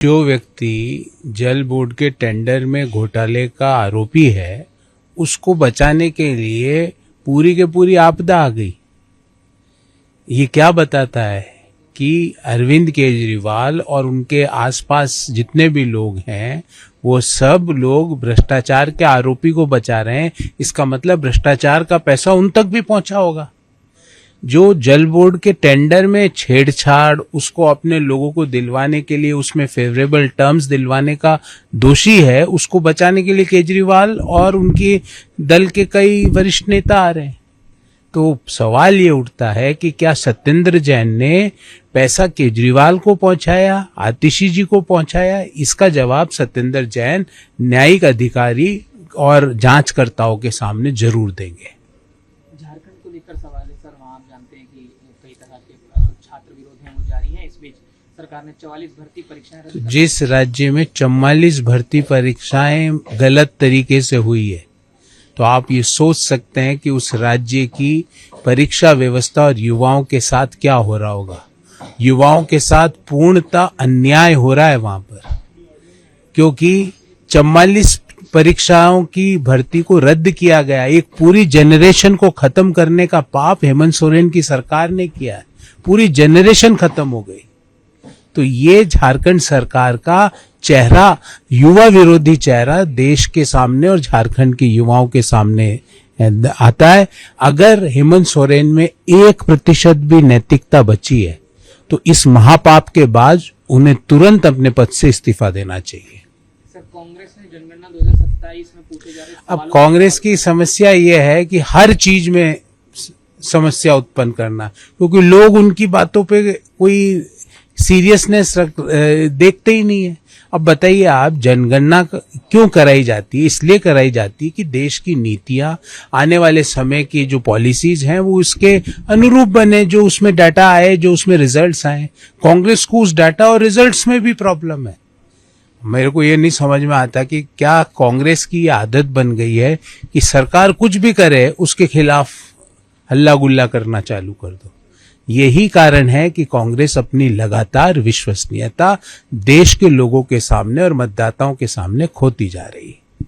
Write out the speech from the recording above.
जो व्यक्ति जल बोर्ड के टेंडर में घोटाले का आरोपी है, उसको बचाने के लिए पूरी की पूरी आपदा आ गई। ये क्या बताता है कि अरविंद केजरीवाल और उनके आसपास जितने भी लोग हैं वो सब लोग भ्रष्टाचार के आरोपी को बचा रहे हैं। इसका मतलब भ्रष्टाचार का पैसा उन तक भी पहुंचा होगा। जो जल बोर्ड के टेंडर में छेड़छाड़, उसको अपने लोगों को दिलवाने के लिए उसमें फेवरेबल टर्म्स दिलवाने का दोषी है, उसको बचाने के लिए केजरीवाल और उनके दल के कई वरिष्ठ नेता आ रहे हैं। तो सवाल ये उठता है कि क्या सत्येंद्र जैन ने पैसा केजरीवाल को पहुंचाया, आतिशी जी को पहुंचाया? इसका जवाब सत्येंद्र जैन न्यायिक अधिकारी और जांचकर्ताओं के सामने जरूर देंगे। झारखंड को लेकर सवाल है सर, वहाँ आप जानते हैं कि कई तरह के छात्र विरोध हैं वो जारी हैं। इस बीच सरकार ने 44 भर्ती परीक्षाएं रद्द कर दी। जिस राज्य में 44 भर्ती परीक्षाएं गलत तरीके से हुई है, तो आप ये सोच सकते हैं कि उस राज्य की परीक्षा व्यवस्था और युवाओं के साथ क्या हो रहा होगा। युवाओं के साथ पूर्णतः अन्याय हो रहा है वहां पर, क्योंकि 44 परीक्षाओं की भर्ती को रद्द किया गया। एक पूरी जनरेशन को खत्म करने का पाप हेमंत सोरेन की सरकार ने किया है। पूरी जनरेशन खत्म हो गई। तो ये झारखंड सरकार का चेहरा, युवा विरोधी चेहरा देश के सामने और झारखंड के युवाओं के सामने आता है। अगर हेमंत सोरेन में 1% भी नैतिकता बची है तो इस महापाप के बाद उन्हें तुरंत अपने पद से इस्तीफा देना चाहिए। सर, कांग्रेस ने जनगणना 2027 में पूछे जा रहे अब कांग्रेस की समस्या ये है कि हर चीज में समस्या उत्पन्न करना, क्योंकि लोग उनकी बातों पे कोई सीरियसनेस देखते ही नहीं है। अब बताइए आप, जनगणना क्यों कराई जाती है? इसलिए कराई जाती है कि देश की नीतियां, आने वाले समय की जो पॉलिसीज हैं वो उसके अनुरूप बने, जो उसमें डाटा आए, जो उसमें रिजल्ट्स आए। कांग्रेस को उस डाटा और रिजल्ट्स में भी प्रॉब्लम है। मेरे को ये नहीं समझ में आता कि क्या कांग्रेस की आदत बन गई है कि सरकार कुछ भी करे उसके खिलाफ हल्ला गुल्ला करना चालू कर दो। यही कारण है कि कांग्रेस अपनी लगातार विश्वसनीयता देश के लोगों के सामने और मतदाताओं के सामने खोती जा रही है।